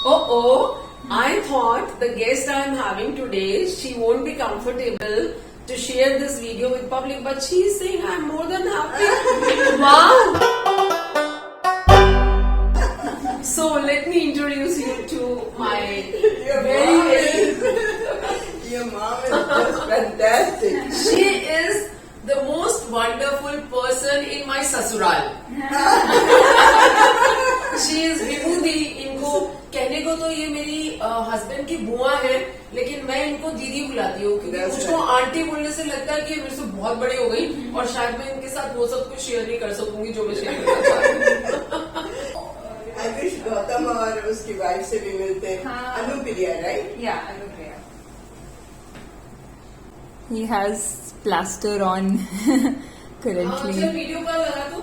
Oh, I thought the guest I am having today, she won't be comfortable to share this video with public, but she is saying I'm more than happy. Wow! So let me introduce you to my Your mom is just fantastic. She is the most wonderful person in my sasural. She is विभूति. इनको कहने को तो ये मेरी husband की बुआ है, लेकिन मैं इनको दीदी बुलाती हूँ क्योंकि मुझको आंटी बोलने से लगता है कि मेरे से बहुत बड़ी हो गई और शायद मैं इनके साथ वो सब कुछ शेयर नहीं कर सकूंगी जो मैं शेयर करना चाहती हूँ. I wish गौतम और उसकी वाइफ से भी मिलते. Anupriya, right? Yeah, Anupriya. He has plaster on currently. चल वीडियो कॉल लगा तो.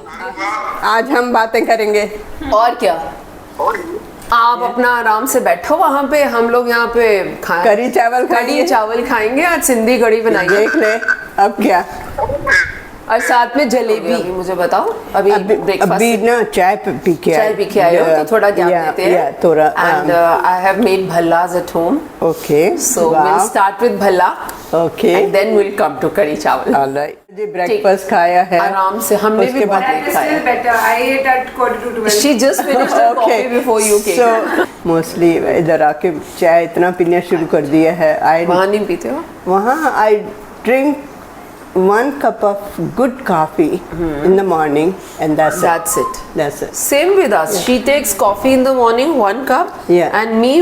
आज हम बातें करेंगे. और क्या, आप अपना आराम से बैठो वहाँ पे, हम लोग यहाँ पे करी चावल खाएंगे. आज सिंधी कड़ी बनाएंगे. देख ले अब क्या. और साथ में जलेबी. मुझे बताओ अभी ना चाय पी के आए हो तो थोड़ा गैप देते हैं. थोड़ा. And I have made bhallas at home. Okay. So we'll start with bhalla. Okay. And then we'll come to कड़ी चावल. Alright. जी ब्रेकफास्ट खाया है. आराम से हमने भी बहुत खाया. Better. I ate at 11:45. She just finished her coffee before you came. So mostly इधर आके चाय इतना पीना शुरू कर दिया है. वहाँ नहीं पीते हो? वहाँ I drink 1 cup of good coffee in the morning and that's it. Same with us. She takes coffee in the morning, 1 cup, and me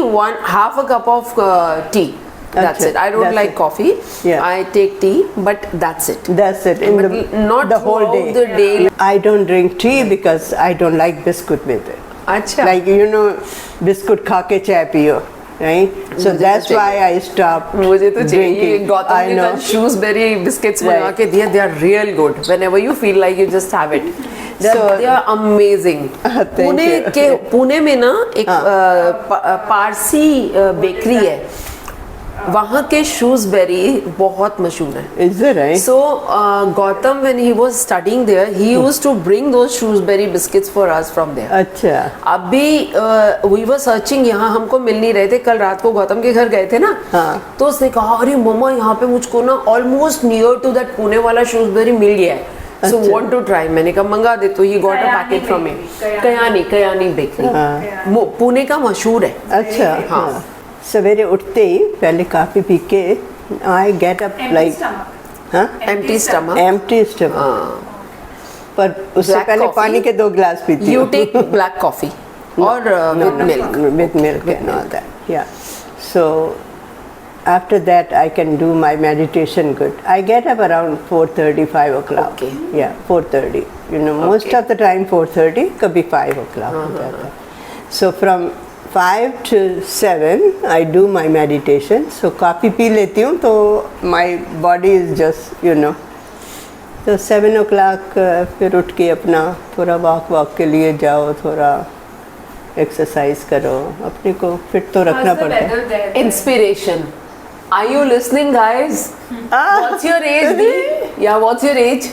half a cup of tea. That's it. I don't like coffee. I take tea, but that's it. Not the whole day. The day. I don't drink tea because I don't like biscuit with it. अच्छा. Like biscuit खा के चाय पियो. Right, so that's why I stopped. मुझे तो चाहिए. गौतम ने कल शूसबेरी बिस्किट्स बना के दिए. They are real good. Whenever you feel like you just have it. So they are amazing. Pune में ना एक पारसी बेकरी है. वहाँ के शूसबेरी बहुत मशहूर है. Is it right? So Gautam, when he was studying there, he used to bring those shewsbury biscuits for us from there. अच्छा. अभी we were searching, यहाँ हमको मिल नहीं रहे थे. कल रात को गौतम के घर गए थे ना. हाँ. तो उसने कहा अरे मम्मा यहाँ पे मुझको ना almost near to that Pune वाला शूसबेरी मिल गया है. So want to try. मैंने कहा मंगा दे. तो he got a packet from me. Kayani bakery. Pune का मशहूर है. अच्छा. हाँ. सवेरे उठते ही पहले काफी पी के I get up like empty stomach. पर उससे पहले पानी के 2 गिलास पीती हूँ. You take black coffee or with milk? With milk and all that. Yeah. So after that I can do my meditation good. I get up around 4:30, 5 o'clock. Okay. Yeah, 4:30. Most of the time 4:30, कभी 5 o'clock हो जाता है. So from 5 to 7 I do my meditation. So काफ़ी P लेती हूँ तो my body is just तो 7 o'clock फिर उठ के अपना थोड़ा वॉक के लिए जाओ, थोड़ा एक्सरसाइज करो, अपने को फिट तो रखना पड़ता है. Inspiration. Are you listening, guys? What's your age, Dee? Yeah, what's your age?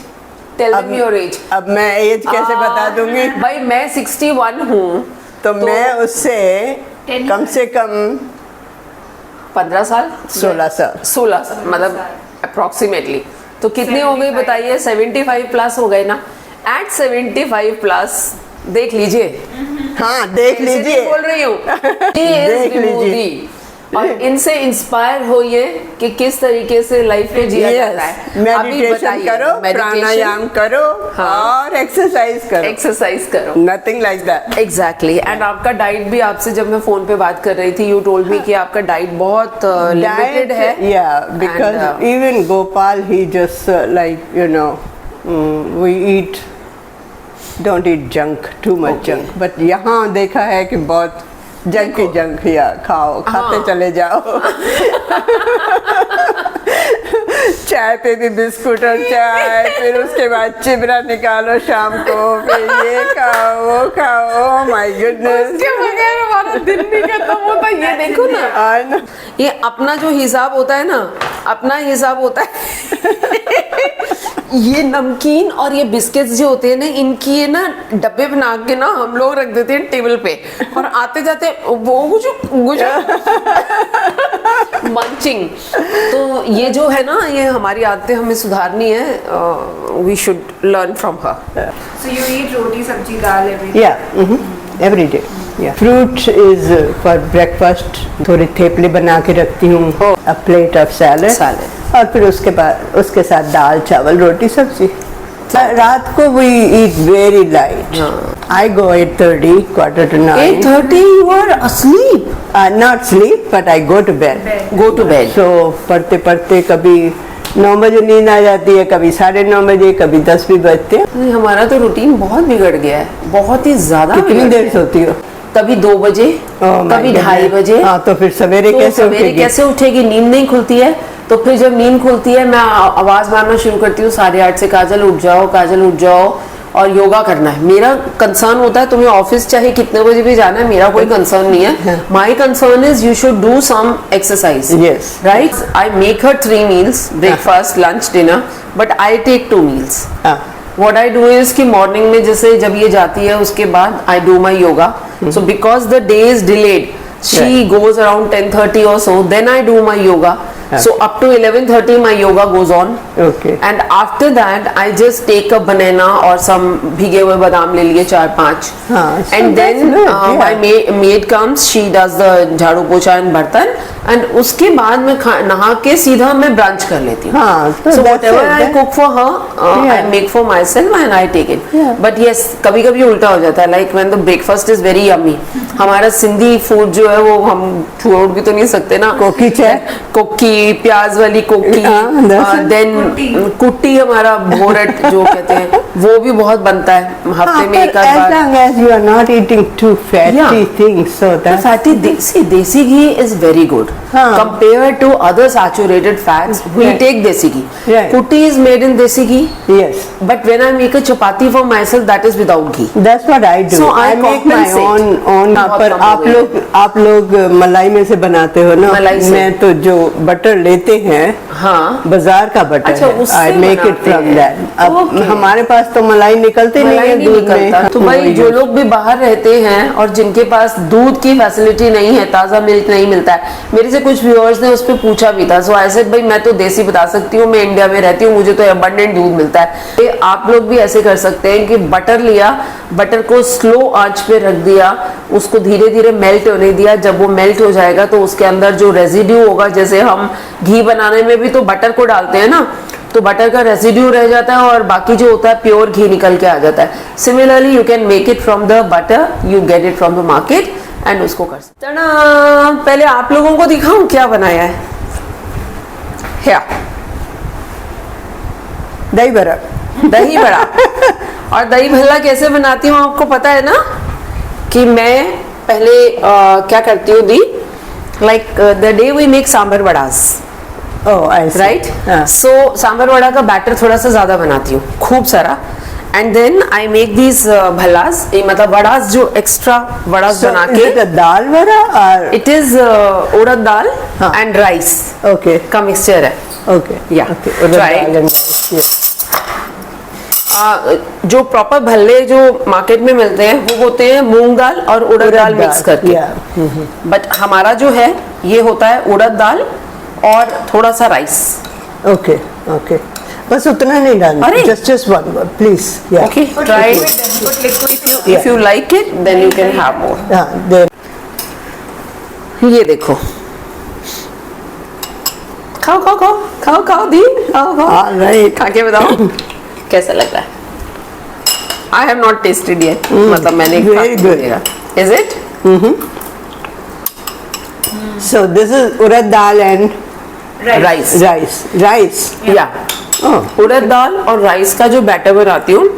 Tell them your age. अब मैं एज कैसे बता दूंगी? भाई मैं 61 हूँ. तो मैं उससे कम से कम 15 साल 16 साल मतलब अप्रोक्सीमेटली. तो कितने हो गए बताइए? 75 प्लस हो गए ना. एट 75 प्लस देख लीजिए. हाँ देख लीजिए. बोल रही हूँ. देख लीजिए और इनसे इंस्पायर होइए कि किस तरीके से लाइफ में जिया जाता है. मेडिटेशन करो, प्राणायाम करो और एक्सरसाइज करो. Nothing like that. Exactly. And आपका डाइट भी, आपसे जब मैं फोन पे बात कर रही थी, यू टोल्ड मी कि आपका डाइट बहुत लिमिटेड है. या बिकॉज इवन गोपाल ही just like we eat don't eat junk, too much junk. But यहाँ देखा है कि बहुत जंक या खाते चले जाओ. चाय पे भी बिस्कुट और चाय, फिर उसके बाद चिबरा निकालो शाम को, फिर ये खाओ वो खाओ. My goodness. उसके बगैर हमारा दिन नहीं खत्म होता. ये देखो ना, ये अपना जो हिसाब होता है ना, अपना हिसाब होता है ये नमकीन और ये बिस्किट्स जो होते हैं ना, इनकी ये ना डब्बे बना के ना हम लोग रख देते हैं टेबल पे, और आते जाते वो गुजो मंचिंग। तो ये जो है ना, ये हमारी आदतें हमें सुधारनी है, we should learn from her. So you eat roti, sabji, dal every day? Yeah, every day. Yeah. Fruit is for breakfast. थोड़े थेपले बना के रखती हूँ, a plate of salad. और फिर उसके साथ दाल चावल रोटी सब्जी। रात को we eat very light. I go 8:30, 8:45. 8:30 you are asleep? Not sleep, but I go to bed. Go to bed. So पढ़ते पढ़ते कभी 9 बजे नींद आ जाती है, कभी 9:30 बजे, कभी 10 भी बजते हैं। हमारा तो रूटीन बहुत बिगड़ गया है, बहुत ही ज्यादा। कितनी देर सोती हो? कभी 2 बजे, कभी 2:30 बजे। हाँ, तो फिर सवेरे कैसे उठेगी? नींद नहीं खुलती है। तो फिर जब नींद खुलती है, मैं आवाज मारना शुरू करती हूँ 8:30 से, काजल उठ जाओ, काजल उठ जाओ, और योगा करना है। मेरा कंसर्न होता है तुम्हें ऑफिस चाहे कितने बजे भी जाना है, मेरा कोई कंसर्न नहीं है। My concern is you should do some exercise, right? I make her 3 meals, breakfast, lunch, dinner, but I take 2 meals. What I do is कि मॉर्निंग में जैसे जब ये जाती है उसके बाद I do my yoga. So because the day is delayed, she goes around 10:30 or so. Then I do my yoga. So up to 11:30 my yoga goes on. Okay. And after that I just take a banana or some भीगे हुए बादाम ले लिए 4-5. And then my maid comes, she does the झाड़ू पोछा and बर्तन. And उसके बाद मैं नहा के सीधा मैं ब्रंच कर लेती हूँ. So whatever I cook for her, I make for myself and I take it. But yes, कभी कभी उल्टा हो जाता है. Like when the breakfast is very yummy. हमारा सिंधी फूड जो है वो हम छोड़ भी तो नहीं सकते ना. कोकी, प्याज वाली कोकी, देन कुट्टी हमारा भोरट जो कहते हैं, वो भी बहुत बनता है हफ्ते में एक बार. As long as you are not eating too fatty things, so that fatty desi ghee is very good compared to other saturated fats. We take desi ghee. Kutti is made in desi ghee. Yes. But when I make a chapati for myself, that is without ghee. That's what I do. So I make my own. पर आप लोग मलाई में से बनाते हो ना? मैं तो जो बटर लेते हैं, हाँ, बाजार का बटर है. I make it from that. अब हमारे पास तो मलाई निकलते नहीं है दूध में. तो भाई जो लोग भी बाहर रहते हैं और जिनके पास दूध की फैसिलिटी नहीं है, ताज़ा मिल्क नहीं मिलता है, मेरे से कुछ व्यूअर्स ने उस पर पूछा भी था. सो आई सेड भाई मैं तो देसी बता सकती हूँ, मैं इंडिया में रहती हूँ, मुझे तो अबंडेंट दूध मिलता है. आप लोग भी ऐसे कर सकते हैं कि बटर लिया, बटर को स्लो आंच पे रख दिया, उसको धीरे धीरे मेल्ट होने दिया. जब वो मेल्ट हो जाएगा तो उसके अंदर जो रेजिड्यू होगा, जैसे हम घी बनाने में भी तो बटर को डालते हैं ना, तो बटर का रेजिड्यू रह जाता है और बाकी जो होता है प्योर घी निकल के आ जाता है. Similarly you can make it from the butter, you get it from the market and उसको कर सकते हैं. पहले आप लोगों को दिखाऊं क्या बनाया है. दही बड़ा. दही बड़ा और दही भल्ला कैसे बनाती हूँ आपको पता है ना, कि मैं पहले क्या करती हूँ दी, like the day we make sambar vadas, right? So sambar vada का बैटर थोड़ा सा ज्यादा बनाती हूँ, खूब सारा. And then I make these bhallas, मतलब वड़ास जो एक्स्ट्रा वड़ास बना के. Dal vada? It is urad dal and rice का मिक्सचर है. जो प्रॉपर भल्ले जो मार्केट में मिलते हैं वो होते हैं मूंग दाल और उड़द दाल मिक्स करके. बट हमारा जो है ये होता है उड़द दाल और थोड़ा सा राइस. ओके. बस उतना नहीं डालना. just one please. Okay, try it. If you like it, then you can have more. ये देखो, खाओ दी, खाओ. खा के बताओ कैसा लग रहा है. I have not tasted yet. मतलब मैंने very good. Is it? So this is urad dal and rice. Yeah. उड़द दाल और राइस का जो बैटर बनाती हूँ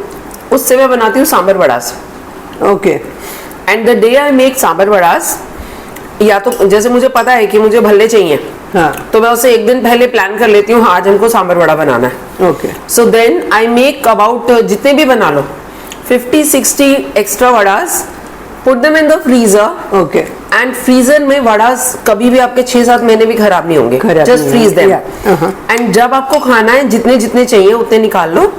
उससे मैं बनाती हूँ sambar वड़ास. Okay. And the day I make sambar वड़ास, या तो जैसे मुझे पता है कि मुझे भल्ले चाहिए, तो मैं उसे एक दिन पहले प्लान कर लेती हूँ, आज हमको सांभर वड़ा बनाना है. So then I make about, जितने भी बना लो, 50-60 extra vadas, put them in the freezer, and freezer में वड़ा कभी भी आपके 6-7 महीने भी खराब नहीं होंगे, जस्ट फ्रीज देम। एंड जब आपको खाना है जितने जितने चाहिए उतने निकाल लो,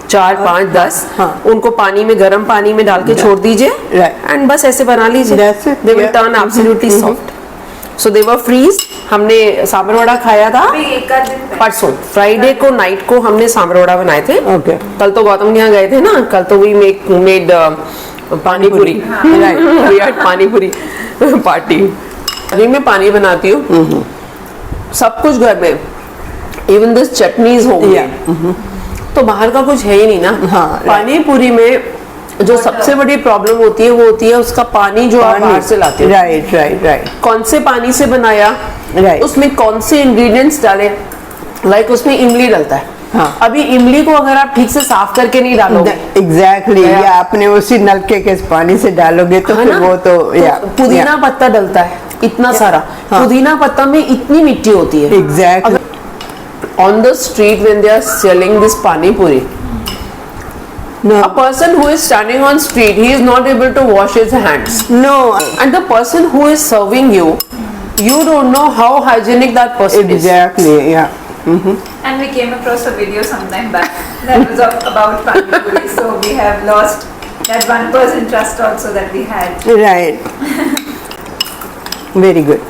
4, 5, 10, उनको पानी में, गर्म पानी में डाल के छोड़ दीजिए एंड बस ऐसे बना लीजिए, they will turn absolutely soft. So they were freeze. हमने सांभर वड़ा खाया था परसों फ्राइडे को नाइट को, हमने सांभर वड़ा बनाए थे। कल तो गौतम के यहाँ गए थे ना, कल तो वी मेड पानी पूरी, पानी पूरी पार्टी। अभी मैं पानी बनाती हूँ, सब कुछ घर में, इवन दिस चटनीज हो गई, तो बाहर का कुछ है ही नहीं ना। पानी पूरी में जो सबसे बड़ी प्रॉब्लम होती है वो होती है उसका पानी जो आप बाहर से लाते हो। राइट। कौन से पानी से बनाया, उसमें कौन से इंग्रेडिएंट्स डाले, लाइक उसमें इमली डलता है। अभी इमली को अगर आप ठीक से साफ करके नहीं डालोगे, एग्जैक्टली, या आपने उसी नलके के पानी से डालोगे तो फिर वो तो पुदीना पत्ता डलता है इतना सारा, पुदीना पत्ता में इतनी मिट्टी होती है। Exactly. On the street when they are selling this pani puri, a person who is standing on street, he is not able to wash his hands. No. And the person who is serving you, you don't know how hygienic that person is. Exactly, yeah. And we came across a video sometime back that was about pani puri, so we have lost that 1% trust also that we had. Right. Very good.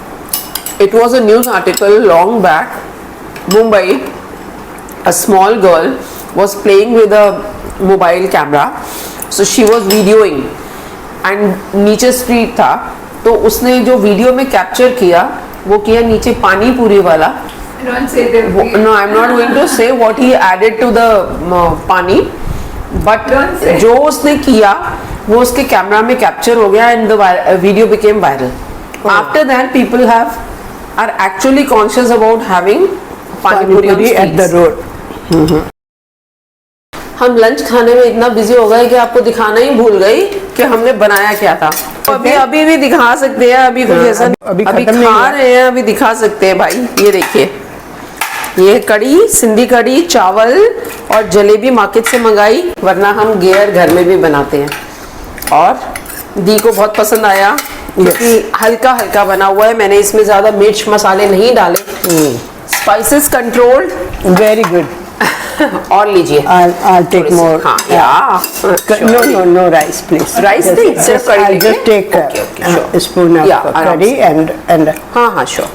It was a news article long back. Mumbai, a small girl was playing with a mobile camera, so she was videoing, and नीचे street था, तो उसने जो video में capture किया वो किया नीचे पानी पूरी वाला। Don't say the No, I'm not going to say what he added to the पानी, but जो उसने किया वो उसके कैमरा में कैप्चर हो गया and the video became viral. After that, people are actually conscious about having पानी पूरी एट द रोड। हम लंच खाने में इतना बिजी हो गए कि आपको दिखाना ही भूल गई कि हमने बनाया क्या था। अभी भी दिखा सकते हैं, अभी कुछ ऐसा अभी खा रहे हैं, अभी दिखा सकते हैं भाई। ये देखिए, ये कड़ी, सिंधी कड़ी, चावल और जलेबी मार्केट से मंगाई, वरना हम घेवर घर में भी बनाते हैं। और दी को बहुत पसंद आया क्योंकि हल्का हल्का बना हुआ है, मैंने इसमें ज्यादा मिर्च मसाले नहीं डाले। Spices controlled, very good. और लीजिए, I'll take more. हाँ, yeah. No rice, please. Rice नहीं, सिर्फ कड़ी I'll just take a spoon of curry and हाँ, sure.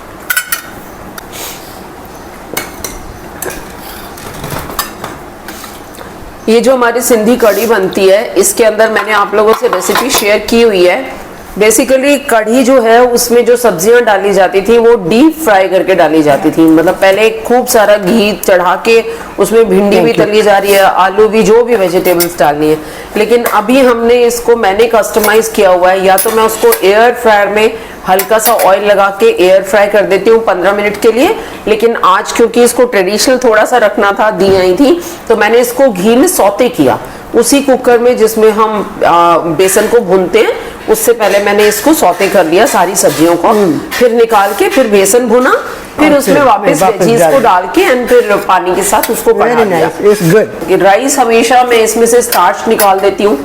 ये जो हमारी सिंधी कड़ी बनती है, इसके अंदर मैंने आप लोगों से रेसिपी शेयर की हुई है। बेसिकली कढ़ी जो है उसमें जो सब्जियां डाली जाती थी वो डीप फ्राई करके डाली जाती थी, मतलब पहले खूब सारा घी चढ़ा के उसमें भिंडी भी तली जा रही है, आलू भी, जो भी वेजिटेबल्स डालनी है। लेकिन अभी हमने इसको, मैंने कस्टमाइज किया हुआ है, या तो मैं उसको एयर फ्रायर में हल्का सा ऑयल लगा के एयर फ्राई कर देती हूँ 15 मिनट के लिए। लेकिन आज क्योंकि इसको ट्रेडिशनल थोड़ा सा रखना था, दी आई थी, तो मैंने इसको घी में सौते किया उसी कुकर में जिसमें हम बेसन को भूनते हैं, उससे पहले मैंने इसको सौते कर लिया सारी सब्जियों को, फिर निकाल के फिर बेसन भुना, फिर उसमें वापस वेजीज को डाल के एंड फिर पानी के साथ उसको बढ़ा दिया। राइस हमेशा मैं इसमें से स्टार्च निकाल देती हूँ,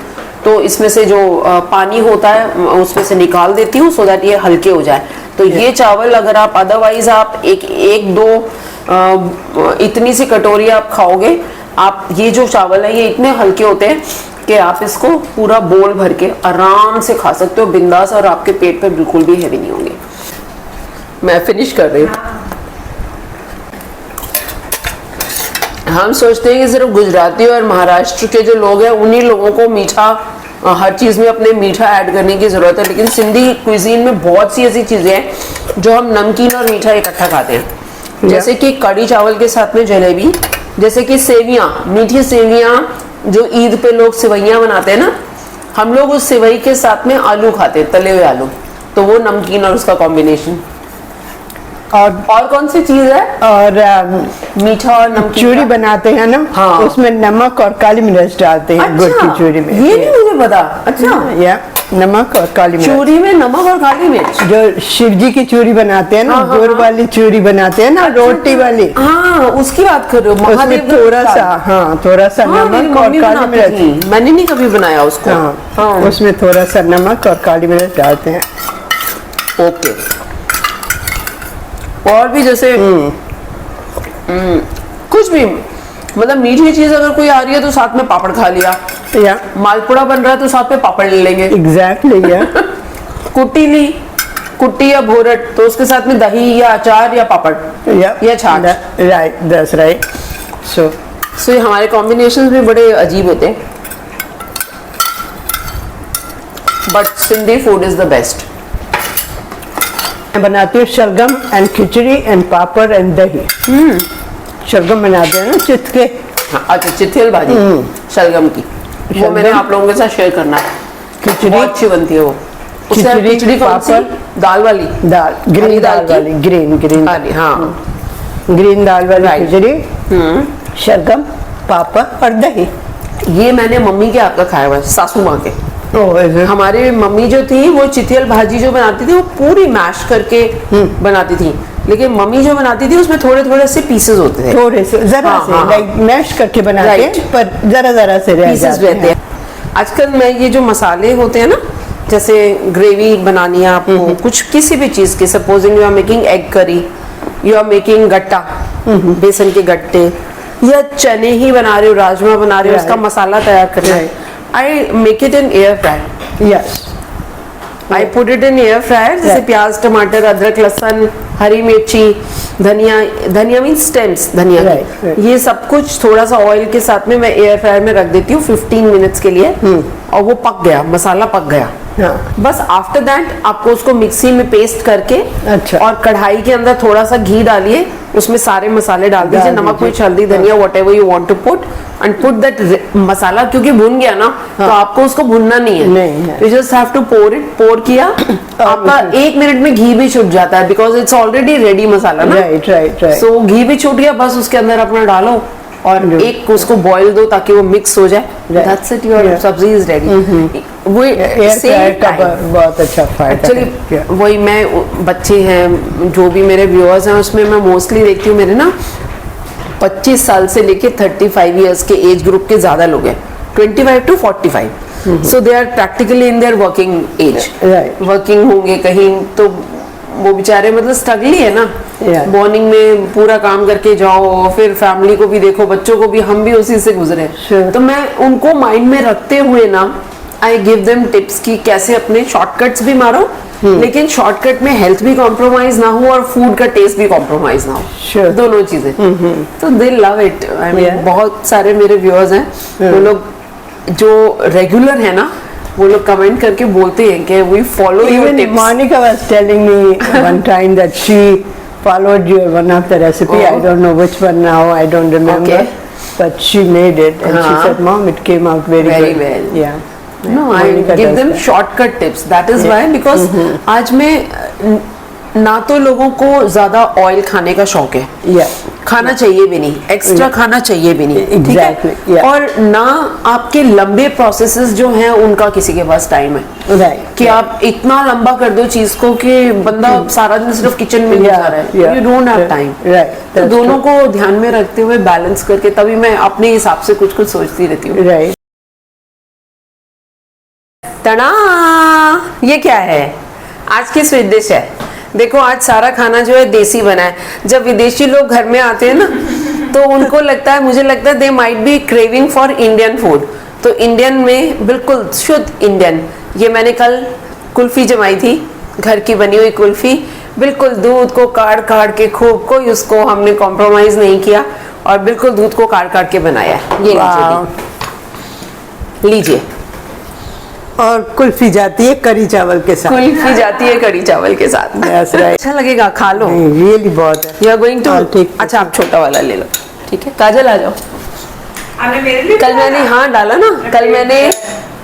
तो इसमें से जो पानी होता है उसमें से निकाल देती हूँ, सो दैट ये हल्के हो जाए। तो ये चावल अगर आप अदरवाइज आप एक दो इतनी सी कटोरी आप खाओगे, आप ये जो चावल है ये इतने हल्के होते हैं कि आप इसको पूरा बोल भर के आराम से खा सकते हो बिंदास, और आपके पेट पे बिल्कुल भी हैवी नहीं होंगे। मैं फिनिश कर रही हूँ। हम सोचते हैं कि सिर्फ गुजराती और महाराष्ट्र के जो लोग हैं उन्हीं लोगों को मीठा, हर चीज़ में अपने मीठा ऐड करने की ज़रूरत है, लेकिन सिंधी क्विजीन में बहुत सी ऐसी चीज़ें हैं जो हम नमकीन और मीठा इकट्ठा खाते हैं, जैसे कि कड़ी चावल के साथ में जलेबी, जैसे कि सेवियाँ, मीठी सेवियाँ जो ईद पे लोग सेवैयाँ बनाते हैं ना, हम लोग उस सेवई के साथ में आलू खाते हैं, तले हुए आलू, तो वो नमकीन और उसका कॉम्बिनेशन। और कौन सी चीज है? और मीठा और नमकीन चूरी बनाते हैं ना, हाँ, उसमें नमक और काली मिर्च डालते हैं। अच्छा, गुड़ की चूरी में ये नहीं मुझे पता। अच्छा, या नमक और काली मिर्च, चूरी में नमक और काली मिर्च। जो शिव जी की चूरी बनाते हैं ना, हाँ, गुड़ वाली चूरी बनाते हैं ना, अच्छा, रोटी वाली, हाँ, उसकी बात कर रहे हो। उसमें थोड़ा सा नमक और काली मिर्च। मैंने नहीं कभी बनाया उसको। हाँ, उसमें थोड़ा सा नमक और काली मिर्च डालते हैं। ओके। और भी जैसे कुछ भी मतलब मीठी चीज अगर कोई आ रही है तो साथ में पापड़ खा लिया, या मालपुड़ा बन रहा है तो साथ में पापड़ ले लेंगे। एग्जैक्टली या कुट्टी ली, कुट्टी या भोरट, तो उसके साथ में दही या अचार या पापड़ या छाछ। Right, that's right. सो ये हमारे कॉम्बिनेशंस भी बड़े अजीब होते हैं, but Sindhi food is the best. मैं बनाती हूँ शलगम and khichdi and papad and दही। शलगम बनाते हैं ना चित के। हाँ, अच्छा, चिथिल भाजी शलगम की, वो शलगम। मैंने आप लोगों के साथ शेयर करना है। खिचड़ी, बहुत अच्छी बनती है वो। उसके साथ खिचड़ी, खिचड़ी कौन सी? पापड़, दाल वाली, दाल, हरी ग्रीन दाल दाल की? वाली, ग्रीन अरे हाँ, ग्रीन दाल वाली Right. खिचड़ी, शलगम, पापड़ और दही। ये मैंने मम्मी के हाथ का खाया हुआ है, सासू माँ के। हमारे मम्मी जो थी वो चिथियल भाजी जो बनाती थी वो पूरी मैश करके बनाती थी, लेकिन मम्मी जो बनाती थी उसमें थोड़े थोड़े से पीसेस होते थे, थोड़े से जरा हाँ, से हाँ, लाइक मैश करके बनाते हैं, Right. पर जरा जरा से रह पीसेस जाते रहते हैं। आजकल मैं ये जो मसाले होते हैं ना, जैसे ग्रेवी बनानी है आपको कुछ किसी भी चीज की, supposing you are making egg curry, you are making gatta, बेसन के गट्टे, या चने ही बना रहे हो, राजमा बना रहे हो, Right. उसका मसाला तैयार करना है, I make it in air fryer. Yes, I put it in air fryer, जैसे Right. प्याज, टमाटर, अदरक, लहसुन, हरी मिर्ची, धनिया, धनिया मीन स्टेम्स धनिया की, Right, right. ये सब कुछ थोड़ा सा ऑयल के साथ में मैं एयर फ्रायर में रख देती हूँ 15 मिनट्स के लिए, और वो पक गया, मसाला पक गया। हाँ। बस आफ्टर दैट आपको उसको मिक्सी में पेस्ट करके, अच्छा। और कढ़ाई के अंदर थोड़ा सा घी डालिए, उसमें सारे मसाले डाल दीजिए, नमक, मिर्च, हल्दी, धनिया, whatever you want to put, and put that masala, क्योंकि भुन गया ना, तो आपको उसको भुनना नहीं नहीं है। है, you just have to pour it. Pour किया, आपका 1 मिनट में घी भी छूट जाता है, because it's already ready masala ना। Right right right. सो घी भी छूट गया, बस उसके अंदर अपना डालो और एक उसको बॉईल दो ताकि वो मिक्स हो जाए, दैट्स इट, योर सब्जी इज रेडी। वो एयर फ्रायर का बहुत अच्छा फायदा एक्चुअली वही, मैं बच्चे हैं जो भी मेरे व्यूअर्स हैं उसमें मैं मोस्टली देखती हूँ, मेरे ना 25 साल से लेके 35 इयर्स के एज ग्रुप के ज्यादा लोग हैं, 25 to 45, so they are practically in their working age, Right. Working होंगे कहीं, तो वो बेचारे मतलब स्ट्रगल ही है ना। Yeah. मॉर्निंग में पूरा काम करके जाओ, फिर फैमिली को भी देखो, बच्चों को भी, हम भी उसी से गुजरे। Sure. तो मैं उनको माइंड में रखते हुए ना, आई गिव देम टिप्स कि कैसे अपने शॉर्टकट्स भी मारो, लेकिन शॉर्टकट में हेल्थ भी कॉम्प्रोमाइज ना हो और फूड का टेस्ट भी कॉम्प्रोमाइज ना हो। Sure. दोनों चीजें। तो दे love it. I mean Yeah. बहुत सारे मेरे व्यूअर्स हैं, वो लोग जो रेगुलर है ना, वो लोग कमेंट करके बोलते हैं कि we follow your Even tips. Monica was telling me one time that she followed your one of the recipe. Oh. I don't know which one now. I don't remember. Okay. But she made it, and she said, "Mom, it came out very Very good." well. Yeah. No, I Monica give does them that. shortcut tips. That is why, because आज में ना तो लोगों को ज्यादा oil खाने का शौक है, Yeah. खाना चाहिए भी नहीं, एक्स्ट्रा खाना चाहिए भी नहीं, ठीक Exactly, है? yeah. और ना आपके लंबे प्रोसेसेस जो हैं उनका किसी के पास टाइम है Right. कि आप इतना लंबा कर दो चीज को कि बंदा सारा दिन सिर्फ किचन में Yeah, गुजार है, yeah. You don't have time. Right. तो That's दोनों true. को ध्यान में रखते हुए बैलेंस करके तभी मैं अपने हिसाब से कुछ कुछ सोचती रहती हूँ। Right. तना, ये क्या है? आज की स्वीट डिश है। देखो आज सारा खाना जो है देसी बना है। जब विदेशी लोग घर में आते हैं ना, तो उनको लगता है, मुझे लगता है they might be craving for Indian food. तो इंडियन में बिल्कुल शुद्ध इंडियन, ये मैंने कल कुल्फी जमाई थी, घर की बनी हुई कुल्फी, बिल्कुल दूध को काट काट के खूब, कोई उसको हमने कॉम्प्रोमाइज नहीं किया, और बिल्कुल दूध को काट काट के बनाया है। ये लीजिए। और कुल्फी जाती है करी चावल के साथ। कुल्फी जाती है कड़ी चावल के साथ। That's right. अच्छा लगेगा, खा लो। रियली बहुत है। You are going to, I'll take- अच्छा आप छोटा वाला ले लो, ठीक है। काजल आ जाओ। आपने मेरे लिए कल मैंने हाँ डाला ना, कल मैंने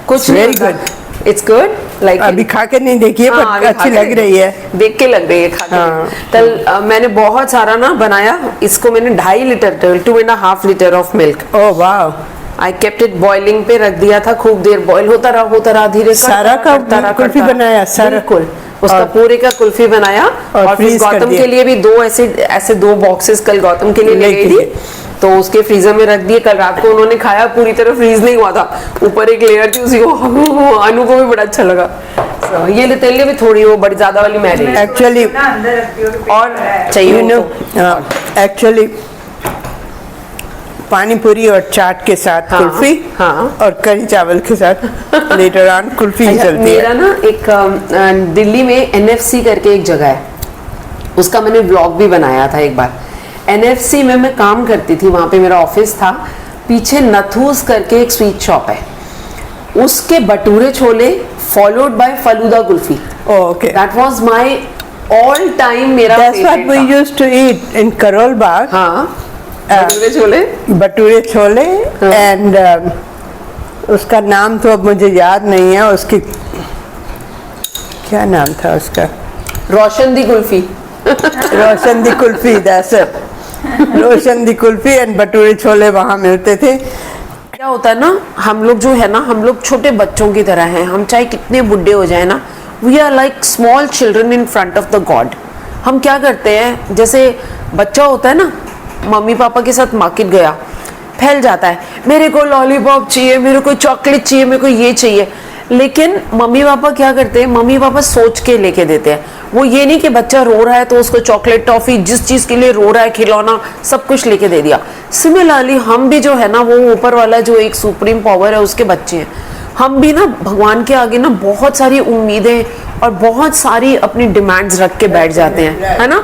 कुछ Very good. It's good like अभी खा के नहीं देखी है, पर अच्छी लग रही है। देख के लग रही है, खा के हाँ। कल मैंने बहुत सारा ना बनाया। इसको मैंने 2.5 लीटर 2.5 लीटर ऑफ मिल्क, ओह वाह। आई केप्ट इट बॉइलिंग पे रख दिया था, खूब देर बॉईल होता रहा धीरे से। सारा का कुल्फी बनाया, सारा? बिल्कुल उसका और- पूरे का कुल्फी बनाया, और फिर freeze कर गौतम दिया। के लिए भी ऐसे दो बॉक्सेस कल गौतम के लिए ले गई थी, तो उसके फ्रीजर में रख दिए। कल रात को उन्होंने खाया, पूरी तरह फ्रीज नहीं हुआ था, ऊपर एक लेयर थी, उसी को अनु को भी बड़ा अच्छा लगा। और ये ले तेल भी थोड़ी वो बड़ी ज्यादा वाली मैरी एक्चुअली ना अंदर रखती हो तो और चाहिए यू नो तो। एक्चुअली पानी पूरी और चाट के साथ हाँ, कुल्फी हाँ। और कढ़ी चावल के साथ लेटर ऑन कुल्फी ही अच्छा, चलती मेरा है। ना एक दिल्ली में NFC करके एक जगह है, उसका मैंने व्लॉग भी बनाया था एक बार। NFC में मैं काम करती थी, वहाँ पे मेरा ऑफिस था। पीछे नथूस करके एक स्वीट शॉप है, उसके bhature chole followed by falooda kulfi. Okay, that was my all time मेरा दैट्स व्हाट favorite वी था। यूज्ड टू ईट इन करोल बाग। हाँ, भटूरे छोले। भटूरे छोले एंड उसका नाम तो अब मुझे याद नहीं है, उसकी क्या नाम था उसका? Roshan Di Kulfi. Roshan Di Kulfi, that's it. Roshan Di Kulfi and bhature chhole वहाँ मिलते थे। क्या होता है ना, हम लोग जो है ना, हम लोग छोटे बच्चों की तरह हैं। हम चाहे कितने बुढ़े हो जाए ना, we are like small children in front of the god. हम क्या करते हैं, जैसे बच्चा होता है ना, मम्मी पापा के साथ मार्केट गया, फैल जाता है, मेरे को लॉलीपॉप चाहिए, मेरे को चॉकलेट चाहिए, मेरे को ये चाहिए। लेकिन मम्मी पापा क्या करते हैं, मम्मी पापा सोच के लेके देते हैं। वो ये नहीं कि बच्चा रो रहा है तो उसको चॉकलेट, टॉफी, जिस चीज के लिए रो रहा है, खिलौना, सब कुछ लेके दे दिया। सिमिलरली हम भी जो है ना, वो ऊपर वाला जो एक सुप्रीम पावर है उसके बच्चे हैं। हम भी ना भगवान के आगे ना बहुत सारी उम्मीदें और बहुत सारी अपनी डिमांड्स रख के बैठ जाते हैं, है ना।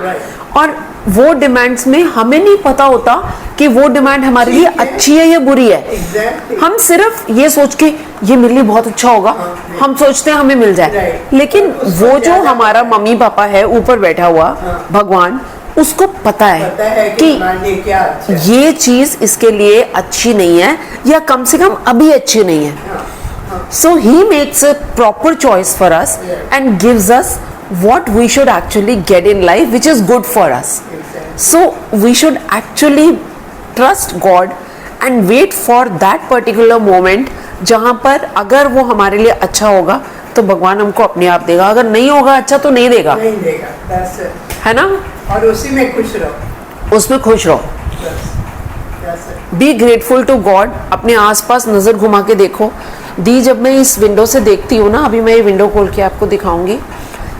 और वो डिमांड्स में हमें नहीं पता होता कि वो डिमांड हमारे लिए अच्छी है या बुरी है। हम सिर्फ ये सोच के ये मेरे लिए बहुत अच्छा होगा, हम सोचते हैं हमें मिल जाए। लेकिन वो जो हमारा मम्मी पापा है ऊपर बैठा हुआ भगवान, उसको पता है कि ये चीज इसके लिए अच्छी नहीं है, या कम से कम अभी अच्छी नहीं है। So he makes a proper choice for us and gives us what we should actually get in life, which is good for us. So we should actually trust God and wait for that particular moment, जहाँ पर अगर वो हमारे लिए अच्छा होगा तो भगवान हमको अपने आप देगा, अगर नहीं होगा अच्छा तो नहीं देगा, नहीं देगा, that's it। है ना। और उसी में खुश रहो, उसमें खुश रहो। that's it। Be grateful to god. अपने आसपास नजर घुमा के देखो। दी, जब मैं इस विंडो से देखती हूँ ना, अभी मैं ये विंडो खोल के आपको दिखाऊंगी,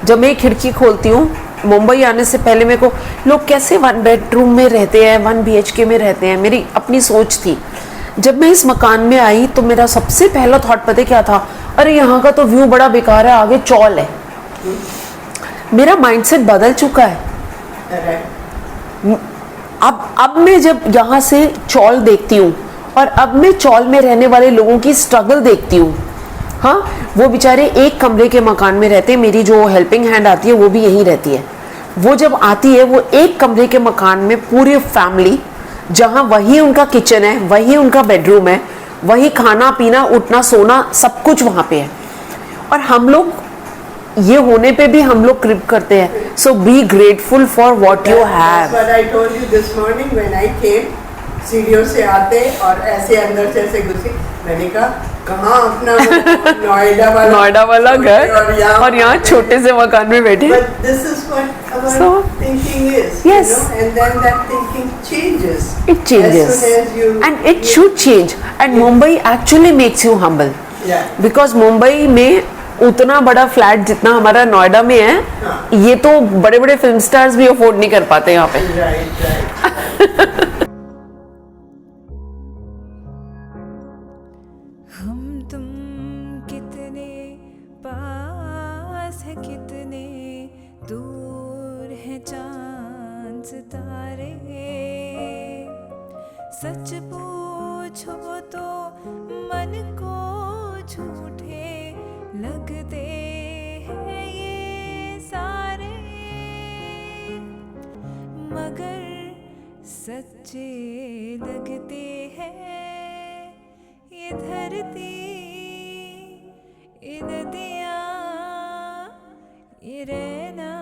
जब मैं खिड़की खोलती हूँ, मुंबई आने से पहले मेरे को लोग कैसे 1 बेडरूम में रहते हैं, 1 BHK में रहते हैं, मेरी अपनी सोच थी। जब मैं इस मकान में आई तो मेरा सबसे पहला थॉट पता क्या था, अरे यहाँ का तो व्यू बड़ा बेकार है, आगे चौल है। मेरा माइंडसेट बदल चुका है। अब मैं जब यहाँ से चौल देखती हूँ और अब मैं चौल में रहने वाले लोगों की स्ट्रगल देखती हूँ। हाँ, वो बेचारे एक कमरे के मकान में रहते हैं, मेरी जो हेल्पिंग हैंड आती है वो भी यहीं रहती है। वो जब आती है, वो एक कमरे के मकान में पूरी फैमिली, जहाँ वही उनका किचन है, वही उनका बेडरूम है, वही खाना पीना उठना सोना सब कुछ वहाँ पे है। और हम लोग ये होने पे भी हम लोग क्रिप करते हैं। So be grateful for what you have. सीढ़ियों से आते और ऐसे अंदर से ऐसे घुसे, मैंने कहा कहाँ अपना नोएडा वाला घर और यहाँ छोटे से मकान में बैठे। But this is what our So, thinking is, yes. you know, and then that thinking changes. It changes, as soon as you, and it should change. And Mumbai actually makes you humble, yeah. because Mumbai में उतना बड़ा flat जितना हमारा नोएडा में है, हाँ. ये तो बड़े बड़े फिल्म स्टार्स भी अफोर्ड नहीं कर पाते यहाँ पे। right. हम तुम कितने पास है, कितने दूर है चांद सितारे। सच पूछो तो मन को झूठे लगते हैं ये सारे, मगर सच्चे लगते हैं ये धरती, ये नदियाँ, ये रहना।